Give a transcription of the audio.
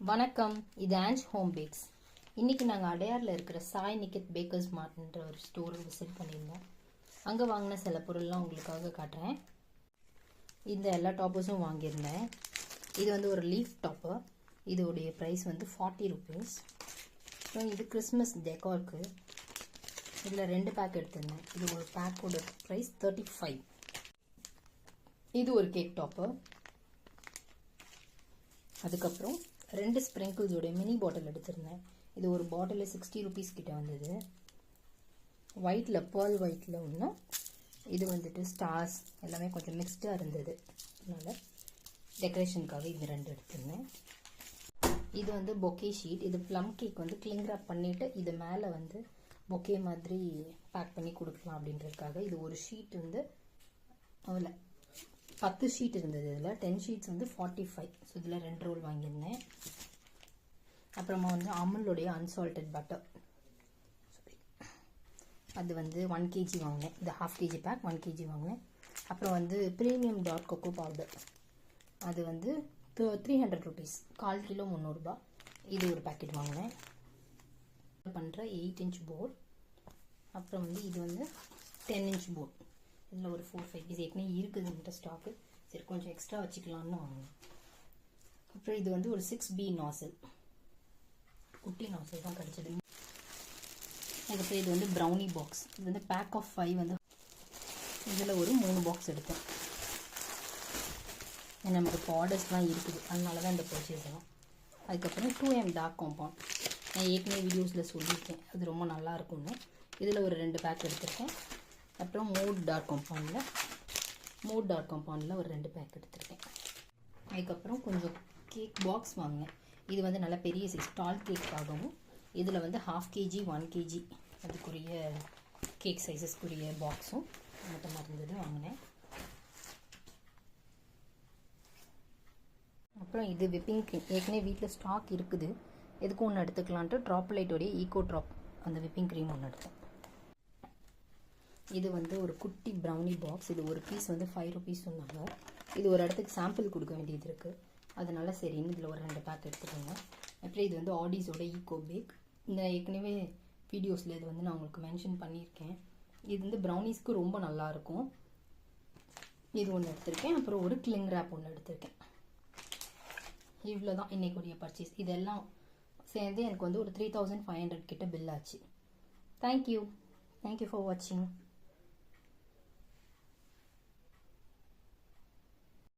வணக்கம், இது ஆன்ஸ் home packs. இன்றைக்கி நாங்கள் அடையாரில் இருக்கிற சாய் நிக்கெத் பேக்கர்ஸ் மார்ட்ன்ற ஒரு ஸ்டோரை விசிட் பண்ணியிருந்தோம். அங்கே வாங்கின சில பொருள்லாம் உங்களுக்காக காட்டுறேன். இந்த எல்லா டாப்பர்ஸும் வாங்கியிருந்தேன். இது வந்து ஒரு லீஃப் டாப்பர். இதோடைய ப்ரைஸ் வந்து 40 rupees. அப்புறம் இது கிறிஸ்மஸ் டெக்கார்க்கு. இதில் 2 பேக் எடுத்திருந்தேன். இது ஒரு பேக்கோட ப்ரைஸ் 35. இது ஒரு கேக் டாப்பர். அதுக்கப்புறம் 2 ஸ்ப்ரிங்கிள்ஸோடைய மினி பாட்டில் எடுத்திருந்தேன். இது ஒரு பாட்டில் 60 rupees கிட்ட வந்தது. ஒயிட்டில் பேர்ல் ஒயிட்டில் ஒன்று. இது வந்துட்டு ஸ்டார்ஸ் எல்லாமே கொஞ்சம் மிக்ஸ்டாக இருந்தது. அதனால் டெக்கரேஷனுக்காக இது 2 எடுத்திருந்தேன். இது வந்து பொக்கே ஷீட். இது ப்ளம் கேக் வந்து கிளிங் ராப் பண்ணிவிட்டு இது மேலே வந்து பொக்கே மாதிரி பேக் பண்ணி கொடுக்கலாம் அப்படின்றதுக்காக. இது ஒரு ஷீட் வந்து அதில் 10 ஷீட் இருந்தது. இதில் 10 ஷீட்ஸ் வந்து 45. ஸோ இதில் 2 ரோல் வாங்கியிருந்தேன். அப்புறமா வந்து அமுலோடைய அன்சால்டட் பட்டர், அது வந்து 1 kg வாங்கினேன். இது 1/2 kg பேக் 1 kg வாங்கினேன். அப்புறம் வந்து ப்ரீமியம் டாட் கொக்கோ பவுடர், அது வந்து 300 rupees, 1/4 கிலோ 300 ரூபாய். இது ஒரு பேக்கெட் வாங்கினேன். பண்ணுற 8 inch போர்ட். அப்புறம் வந்து இது வந்து 10 inch போர்ட். இதில் ஒரு 4-5 பீஸ் ஏற்கனவே இருக்குது இந்த ஸ்டாக்கு. சரி கொஞ்சம் எக்ஸ்ட்ரா வச்சுக்கலான்னு வாங்கினேன். அப்புறம் இது வந்து ஒரு 6B நாசல், குட்டி நாசல் தான் கிடச்சிது. அதுக்கப்புறம் இது வந்து ப்ரௌனி பாக்ஸ். இது வந்து பேக் ஆஃப் 5 வந்து இதில் ஒரு 3 பாக்ஸ் எடுத்தேன். நமக்கு இப்போ ஆர்டர்ஸ்லாம் இருக்குது, அதனால தான் இந்த பர்ச்சேஸ் எல்லாம். அதுக்கப்புறம் 2M டார்க் காம்பவுண்ட். நான் ஏற்கனவே வீடியோஸில் சொல்லியிருக்கேன், அது ரொம்ப நல்லா இருக்கும்னு. இதில் ஒரு 2 பேக் எடுத்திருக்கேன். அப்புறம் மூட் டார்க் காம்பவுண்டில் ஒரு 2 பேக் எடுத்திருக்கேன். அதுக்கப்புறம் கொஞ்சம் கேக் பாக்ஸ் வாங்கினேன். இது வந்து நல்ல பெரிய சைஸ் டால் கேக்காகவும், இதில் வந்து 1/2 kg 1 kg அதுக்குரிய கேக் சைஸஸ்க்குரிய பாக்ஸும் மொத்தமாக இருந்தது வாங்கினேன். அப்புறம் இது விப்பிங் க்ரீம். ஏற்கனவே வீட்டில் ஸ்டாக் இருக்குது, எதுக்கும் ஒன்று எடுத்துக்கலான்ட்டு ட்ராப்லைட்டோடைய ஈகோ ட்ராப் அந்த விப்பிங் க்ரீம் ஒன்று எடுத்தேன். இது வந்து ஒரு குட்டி ப்ரௌனி பாக்ஸ். இது ஒரு பீஸ் வந்து 5 rupees சொன்னாங்க. இது ஒரு இடத்துக்கு சாம்பிள் கொடுக்க வேண்டியது இருக்குது, அதனால சரின்னு இதில் ஒரு 2 பேக் எடுத்துக்கோங்க. அப்புறம் இது வந்து ஆடிஸோட ஈகோ பேக். இந்த ஏற்கனவே வீடியோஸில் இது வந்து நான் உங்களுக்கு மென்ஷன் பண்ணியிருக்கேன். இது வந்து ப்ரௌனிஸ்க்கு ரொம்ப நல்லாயிருக்கும். இது ஒன்று எடுத்திருக்கேன். அப்புறம் ஒரு கிளிங் ரேப் ஒன்று எடுத்திருக்கேன். இவ்வளோ தான் இன்றைக்குரிய பர்ச்சேஸ். இதெல்லாம் சேர்ந்து எனக்கு வந்து ஒரு 3500 கிட்ட பில் ஆச்சு. தேங்க்யூ ஃபார் வாட்சிங்.